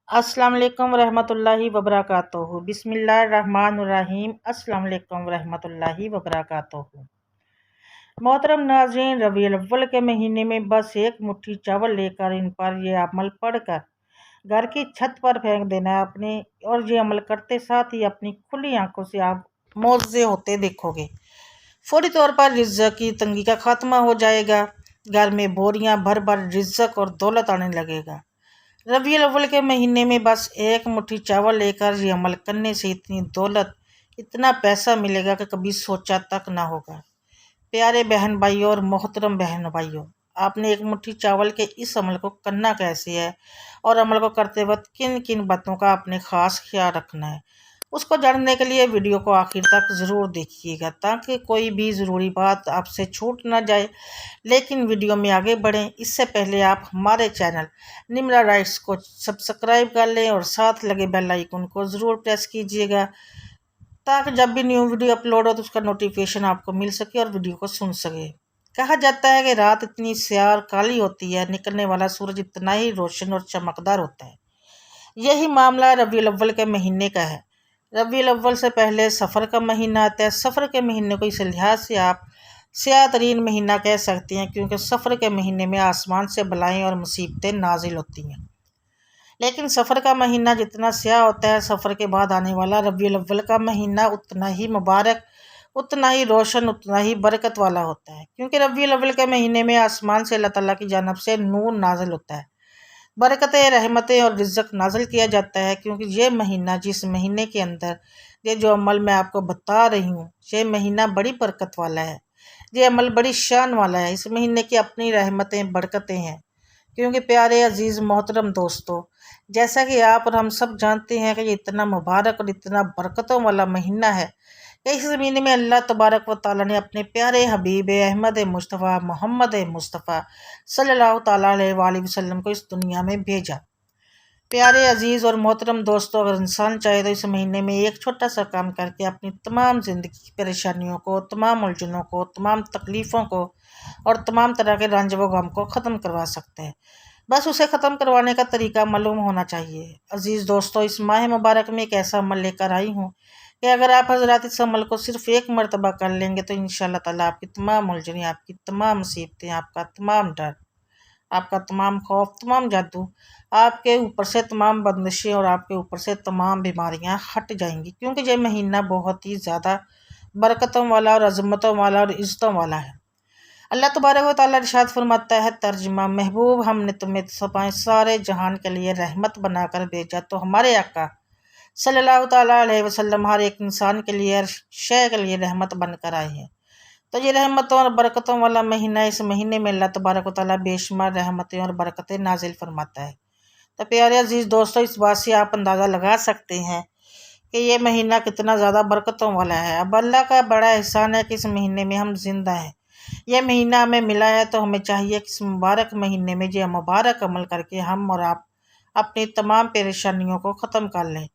السلام علیکم ورحمۃ اللہ وبرکاتہ۔ بسم اللہ الرحمن الرحیم۔ السلام علیکم ورحمۃ اللہ وبرکاتہ۔ محترم ناظرین، ربیع الاول کے مہینے میں بس ایک مٹھی چاول لے کر ان پر یہ عمل پڑھ کر گھر کی چھت پر پھینک دینا ہے اپنے، اور یہ عمل کرتے ساتھ ہی اپنی کھلی آنکھوں سے آپ معجزے ہوتے دیکھو گے۔ فوری طور پر رزق کی تنگی کا خاتمہ ہو جائے گا، گھر میں بوریاں بھر بھر رزق اور دولت آنے لگے گا۔ ربیع الاول کے مہینے میں بس ایک مٹھی چاول لے کر یہ عمل کرنے سے اتنی دولت، اتنا پیسہ ملے گا کہ کبھی سوچا تک نہ ہوگا۔ پیارے بہن بھائیوں اور محترم بہن بھائیوں، آپ نے ایک مٹھی چاول کے اس عمل کو کرنا کیسے ہے اور عمل کو کرتے وقت کن کن باتوں کا آپ نے خاص خیال رکھنا ہے، اس کو جاننے کے لیے ویڈیو کو آخر تک ضرور دیکھیے گا تاکہ کوئی بھی ضروری بات آپ سے چھوٹ نہ جائے۔ لیکن ویڈیو میں آگے بڑھیں اس سے پہلے آپ ہمارے چینل نمرا رائٹس کو سبسکرائب کر لیں اور ساتھ لگے بیل آئیکن کو ضرور پریس کیجیے گا تاکہ جب بھی نیو ویڈیو اپلوڈ ہو تو اس کا نوٹیفیکیشن آپ کو مل سکے اور ویڈیو کو سن سکے۔ کہا جاتا ہے کہ رات اتنی سیاہ اور کالی ہوتی ہے، نکلنے والا سورج اتنا ہی روشن اور چمکدار ہوتا ہے۔ یہی معاملہ ربیع الاول کے مہینے کا ہے۔ ربیع الاول سے پہلے سفر کا مہینہ آتا ہے۔ سفر کے مہینے کو اس لحاظ سے آپ سیاہ ترین مہینہ کہہ سکتے ہیں کیونکہ سفر کے مہینے میں آسمان سے بلائیں اور مصیبتیں نازل ہوتی ہیں۔ لیکن سفر کا مہینہ جتنا سیاہ ہوتا ہے، سفر کے بعد آنے والا ربیع الاول کا مہینہ اتنا ہی مبارک، اتنا ہی روشن، اتنا ہی برکت والا ہوتا ہے، کیونکہ ربیع الاول کے مہینے میں آسمان سے اللہ تعالیٰ کی جانب سے نور نازل ہوتا ہے، برکتیں، رحمتیں اور رزق نازل کیا جاتا ہے۔ کیونکہ یہ مہینہ، جس مہینے کے اندر یہ جو عمل میں آپ کو بتا رہی ہوں، یہ مہینہ بڑی برکت والا ہے، یہ عمل بڑی شان والا ہے۔ اس مہینے کی اپنی رحمتیں، برکتیں ہیں، کیونکہ پیارے عزیز محترم دوستو، جیسا کہ آپ اور ہم سب جانتے ہیں کہ یہ اتنا مبارک اور اتنا برکتوں والا مہینہ ہے کہ اس مہینے میں اللہ تبارک و تعالیٰ نے اپنے پیارے حبیب احمد مصطفیٰ محمد مصطفیٰ صلی اللہ تعالیٰ علیہ وآلہ وسلم کو اس دنیا میں بھیجا۔ پیارے عزیز اور محترم دوستو، اگر انسان چاہے تو اس مہینے میں ایک چھوٹا سا کام کر کے اپنی تمام زندگی کی پریشانیوں کو، تمام الجھنوں کو، تمام تکلیفوں کو اور تمام طرح کے رنج و غم کو ختم کروا سکتے ہیں۔ بس اسے ختم کروانے کا طریقہ معلوم ہونا چاہیے۔ عزیز دوستو، اس ماہ مبارک میں ایک ایسا عمل لے کر آئی ہوں کہ اگر آپ حضرات اس عمل کو صرف ایک مرتبہ کر لیں گے تو انشاءاللہ تعالیٰ آپ کی تمام الجھنیں، آپ کی تمام مصیبتیں، آپ کا تمام ڈر، آپ کا تمام خوف، تمام جادو، آپ کے اوپر سے تمام بندشیں اور آپ کے اوپر سے تمام بیماریاں ہٹ جائیں گی، کیونکہ یہ مہینہ بہت ہی زیادہ برکتوں والا اور عظمتوں والا اور عزتوں والا ہے۔ اللہ تبارک و تعالیٰ ارشاد فرماتا ہے، ترجمہ: محبوب، ہم نے تمہیں سارے جہان کے لیے رحمت بنا کر بھیجا، تو ہمارے آقا صلی اللہ تعالیٰ علیہ وسلم ہر ایک انسان کے لیے، ہر شے کے لیے رحمت بن کر آئے ہیں۔ تو یہ رحمتوں اور برکتوں والا مہینہ، اس مہینے میں اللہ تبارک و تعالیٰ بے شمار رحمتیں اور برکتیں نازل فرماتا ہے۔ تو پیارے عزیز دوستو، اس بات سے آپ اندازہ لگا سکتے ہیں کہ یہ مہینہ کتنا زیادہ برکتوں والا ہے۔ اب اللہ کا بڑا احسان ہے کہ اس مہینے میں ہم زندہ ہیں، یہ مہینہ ہمیں ملا ہے، تو ہمیں چاہیے کہ اس مبارک مہینے میں یہ مبارک عمل کر کے ہم اور آپ اپنی تمام پریشانیوں کو ختم کر لیں،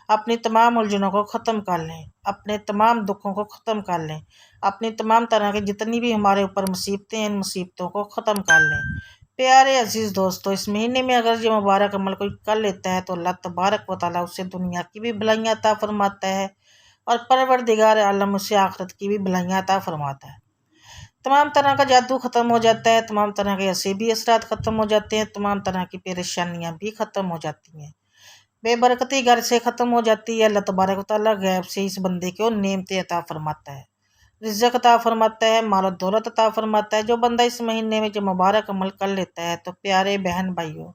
اپنی تمام الجھنوں کو ختم کر لیں، اپنے تمام دکھوں کو ختم کر لیں، اپنی تمام طرح کی جتنی بھی ہمارے اوپر مصیبتیں ہیں، ان مصیبتوں کو ختم کر لیں۔ پیارے عزیز دوستو، اس مہینے میں اگر یہ مبارک عمل کوئی کر لیتا ہے تو اللہ تبارک و تعالیٰ اسے دنیا کی بھی بھلائیاں عطا فرماتا ہے اور پروردگار عالم اسے آخرت کی بھی بھلائیاں عطا فرماتا ہے۔ تمام طرح کا جادو ختم ہو جاتا ہے، تمام طرح کے عصبی اثرات ختم ہو جاتے ہیں، تمام طرح کی پریشانیاں بھی ختم ہو جاتی ہیں، بے برکتی گھر سے ختم ہو جاتی ہے۔ اللہ تبارک و تعالیٰ غیب سے اس بندے کو نعمتیں عطا فرماتا ہے، رزق عطا فرماتا ہے، مال و دولت عطا فرماتا ہے۔ جو بندہ اس مہینے میں جو مبارک عمل کر لیتا ہے تو پیارے بہن بھائیوں،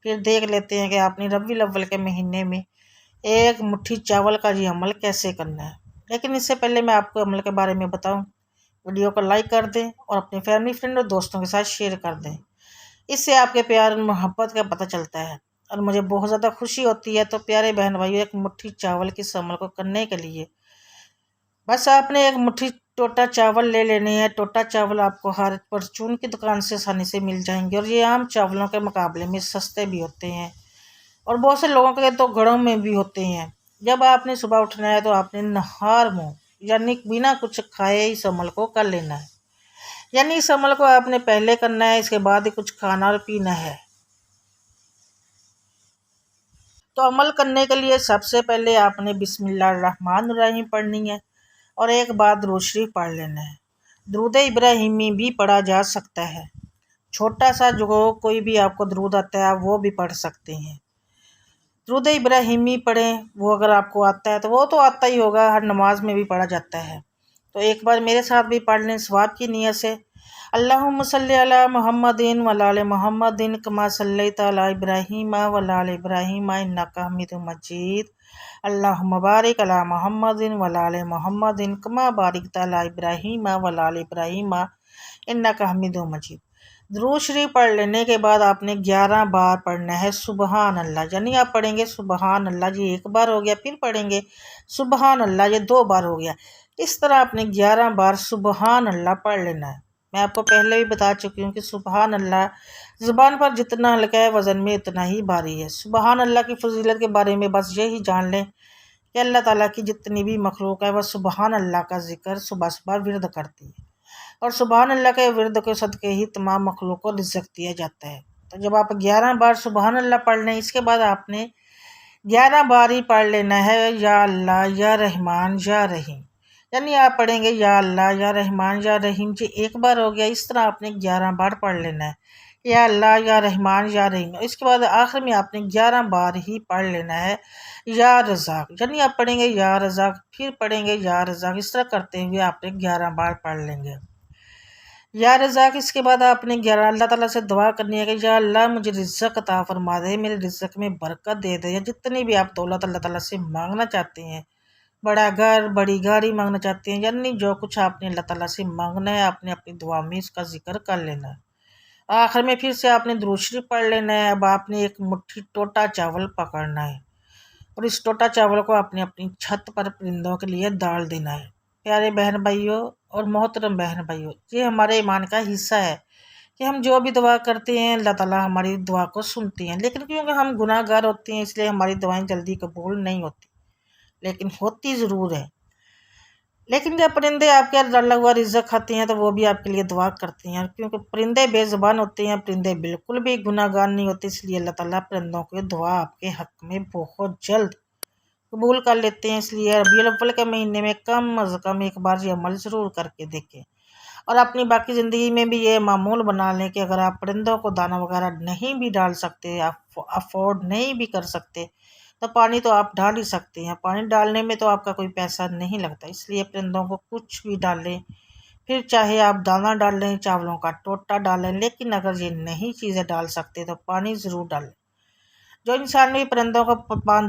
پھر دیکھ لیتے ہیں کہ آپ نے ربیع الاول کے مہینے میں ایک مٹھی چاول کا یہ عمل کیسے کرنا ہے۔ لیکن اس سے پہلے میں آپ کو عمل کے بارے میں بتاؤں، ویڈیو کو لائک کر دیں اور اپنے فیملی فرینڈ اور دوستوں کے ساتھ شیئر کر دیں، اس سے آپ کے پیار اور محبت کا پتہ چلتا ہے اور مجھے بہت زیادہ خوشی ہوتی ہے۔ تو پیارے بہن بھائیوں، ایک مٹھی چاول کی اس عمل کو کرنے کے لیے بس آپ نے ایک مٹھی ٹوٹا چاول لے لینے ہیں۔ ٹوٹا چاول آپ کو ہر پرچون کی دکان سے آسانی سے مل جائیں گے اور یہ عام چاولوں کے مقابلے میں سستے بھی ہوتے ہیں اور بہت سے لوگوں کے تو گھروں میں بھی ہوتے ہیں۔ جب آپ نے صبح اٹھنا ہے تو آپ نے نہار منہ یعنی بنا کچھ کھائے اس عمل کو کر لینا ہے، یعنی اس عمل کو آپ نے پہلے کرنا ہے، اس کے بعد ہی کچھ کھانا اور پینا ہے۔ تو عمل کرنے کے لیے سب سے پہلے آپ نے بسم اللہ الرحمن الرحیم پڑھنی ہے اور ایک بار درود شریف پڑھ لینا ہے۔ درود ابراہیمی بھی پڑھا جا سکتا ہے، چھوٹا سا جو کوئی بھی آپ کو درود آتا ہے آپ وہ بھی پڑھ سکتے ہیں۔ درود ابراہیمی پڑھیں، وہ اگر آپ کو آتا ہے تو وہ تو آتا ہی ہوگا، ہر نماز میں بھی پڑھا جاتا ہے۔ تو ایک بار میرے ساتھ بھی پڑھ لیں ثواب کی نیت سے۔ اللہم صلی علی محمد وعلی آل محمد کما صلیت علی ابراہیم وعلی آل ابراہیم انک حمید مجید۔ اللہم بارک علی محمد وعلی آل محمد کما بارکت علی ابراہیم وعلی آل ابراہیم انک حمید مجید۔ درود شریف پڑھ لینے کے بعد آپ نے 11 بار پڑھنا ہے سبحان اللہ، یعنی آپ پڑھیں گے سبحان اللہ، یہ ایک بار ہو گیا، پھر پڑھیں گے سبحان اللہ، یہ 2 بار ہو گیا۔ اس طرح آپ نے 11 بار سبحان اللہ پڑھ لینا ہے۔ میں آپ کو پہلے بھی بتا چکی ہوں کہ سبحان اللہ زبان پر جتنا ہلکا ہے وزن میں اتنا ہی بھاری ہے۔ سبحان اللہ کی فضیلت کے بارے میں بس یہی جان لیں کہ اللہ تعالیٰ کی جتنی بھی مخلوق ہے وہ سبحان اللہ کا ذکر صبح صبح ورد کرتی ہے، اور سبحان اللہ کے ورد کے صدقے ہی تمام مخلوق کو رزق دیا جاتا ہے۔ تو جب آپ 11 بار سبحان اللہ پڑھ لیں، اس کے بعد آپ نے 11 بار ہی پڑھ لینا ہے یا اللہ یا رحمان یا رحیم، یعنی آپ پڑھیں گے یا اللہ یا رحمان یا رحیم، جی ایک بار ہو گیا۔ اس طرح آپ نے 11 بار پڑھ لینا ہے یا اللہ یا رحمان یا رحیم۔ اس کے بعد آخر میں آپ نے 11 بار ہی پڑھ لینا ہے یا رزاق، یعنی آپ پڑھیں گے یا رزاق پھر پڑھیں گے یا رزاق، اس طرح کرتے ہوئے آپ نے 11 بار پڑھ لیں گے یا رزاق۔ اس کے بعد آپ نے 11 اللہ تعالیٰ سے دعا کرنی ہے کہ یا اللہ مجھے رزق عطا فرما دے، میرے رزق میں برکت دے دے، یا جتنی بھی آپ دولت اللہ تعالیٰ سے مانگنا چاہتے ہیں، بڑا گھر بڑی گاڑی مانگنا چاہتے ہیں، یعنی جو کچھ آپ نے اللہ تعالیٰ سے مانگنا ہے آپ نے اپنی دعا میں اس کا ذکر کر لینا ہے۔ آخر میں پھر سے آپ نے درود شریف پڑھ لینا ہے۔ اب آپ نے ایک مٹھی ٹوٹا چاول پکڑنا ہے اور اس ٹوٹا چاول کو آپ نے اپنی چھت پر پرندوں کے لیے ڈال دینا ہے۔ پیارے بہن بھائیوں اور محترم بہن بھائیوں، یہ ہمارے ایمان کا حصہ ہے کہ ہم جو بھی دعا کرتے ہیں اللہ تعالیٰ ہماری دعا کو سنتے ہیں، لیکن کیونکہ ہم گناہ گار ہوتے ہیں اس لیے ہماری دعائیں جلدی قبول نہیں ہوتی، لیکن ہوتی ضرور ہے۔ لیکن جب پرندے آپ کے ڈالا ہوا رزق کھاتے ہیں تو وہ بھی آپ کے لیے دعا کرتے ہیں، کیونکہ پرندے بے زبان ہوتے ہیں، پرندے بالکل بھی گناہ گار نہیں ہوتے، اس لیے اللہ تعالیٰ پرندوں کی دعا آپ کے حق میں بہت جلد قبول کر لیتے ہیں۔ اس لیے ربیع الاول کے مہینے میں کم از کم ایک بار یہ عمل ضرور کر کے دیکھیں، اور اپنی باقی زندگی میں بھی یہ معمول بنا لیں کہ اگر آپ پرندوں کو دانہ وغیرہ نہیں بھی ڈال سکتے، افورڈ نہیں بھی کر سکتے، تو پانی تو آپ ڈال ہی سکتے ہیں۔ پانی ڈالنے میں تو آپ کا کوئی پیسہ نہیں لگتا، اس لیے پرندوں کو کچھ بھی ڈالیں، پھر چاہے آپ دانہ ڈال لیں، چاولوں کا ٹوٹا ڈالیں، لیکن اگر یہ نہیں چیزیں ڈال سکتے تو پانی ضرور ڈالیں۔ جو انسان بھی پرندوں کو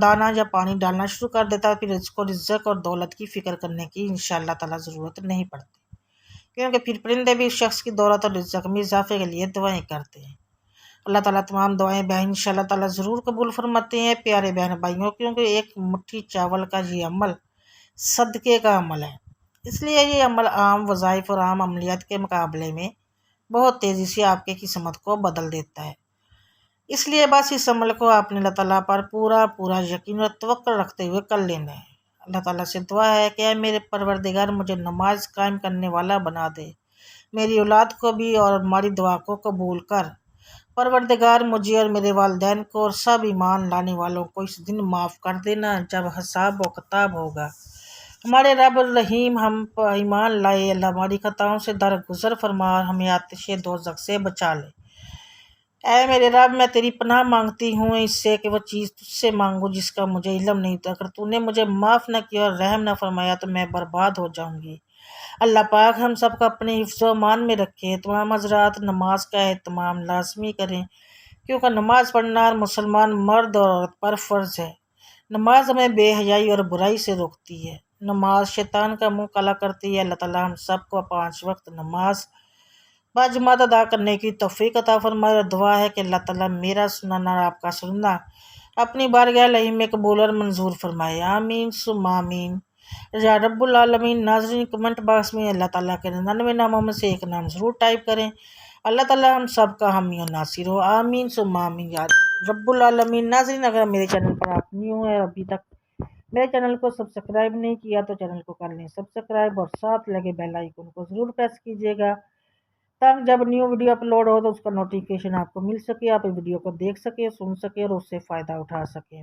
دانہ یا پانی ڈالنا شروع کر دیتا ہے پھر اس کو رزق اور دولت کی فکر کرنے کی انشاءاللہ تعالیٰ ضرورت نہیں پڑتی، کیونکہ پھر پرندے بھی شخص کی دولت اور رزق میں اضافے کے لیے دعائیں کرتے ہیں۔ اللہ تعالیٰ تمام دعائیں بہن انشاءاللہ تعالیٰ ضرور قبول فرماتے ہیں۔ پیارے بہن بھائیوں، کیونکہ ایک مٹھی چاول کا یہ عمل صدقے کا عمل ہے، اس لیے یہ عمل عام وظائف اور عام عملیات کے مقابلے میں بہت تیزی سے آپ کی قسمت کو بدل دیتا ہے۔ اس لیے بس اس عمل کو آپ نے اللہ تعالیٰ پر پورا یقین اور توکل رکھتے ہوئے کر لینا ہے۔ اللہ تعالیٰ سے دعا ہے کہ اے میرے پروردگار مجھے نماز قائم کرنے والا بنا دے، میری اولاد کو بھی اور ہماری دعا کو قبول کر۔ پروردگار مجھے اور میرے والدین کو اور سب ایمان لانے والوں کو اس دن معاف کر دینا جب حساب و کتاب ہوگا۔ ہمارے رب الرحیم، ہم پر ایمان لائے، اللہ ہماری خطاؤں سے درگزر فرما اور ہمیں آتش دوزخ سے بچا لے۔ اے میرے رب، میں تیری پناہ مانگتی ہوں اس سے کہ وہ چیز تجھ سے مانگوں جس کا مجھے علم نہیں تھا، اگر تو نے مجھے معاف نہ کیا اور رحم نہ فرمایا تو میں برباد ہو جاؤں گی۔ اللہ پاک ہم سب کو اپنے حفظ و امان میں رکھے، تمام حضرات نماز کا اہتمام لازمی کریں، کیونکہ نماز پڑھنا ہر مسلمان مرد اور عورت پر فرض ہے۔ نماز ہمیں بے حیائی اور برائی سے روکتی ہے، نماز شیطان کا منہ کالا کرتی ہے۔ اللہ تعالیٰ ہم سب کو 5 وقت نماز باجماعت ادا کرنے کی توفیق عطا فرمائے، اور دعا ہے کہ اللہ تعالیٰ میرا سننا اور آپ کا سننا اپنی بارگاہ الہی میں قبول اور منظور فرمائے، آمین ثم آمین یا رب العالمین۔ ناظرین، کمنٹ باکس میں اللہ تعالیٰ کے 99 ناموں میں سے ایک نام ضرور ٹائپ کریں۔ اللہ تعالیٰ ہم سب کا حامی و ناصر ہو، آمین ثم آمین یا رب العالمین۔ ناظرین، اگر میرے چینل پر آپ نیو ہیں اور ابھی تک میرے چینل کو سبسکرائب نہیں کیا تو چینل کو کر لیں سبسکرائب، اور ساتھ لگے بیل آئیکن کو ضرور پریس کیجیے گا تاکہ جب نیو ویڈیو اپلوڈ ہو تو اس کا نوٹیفیکیشن آپ کو مل سکے، آپ ویڈیو کو دیکھ سکیں، سن سکیں اور اس سے فائدہ اٹھا سکیں۔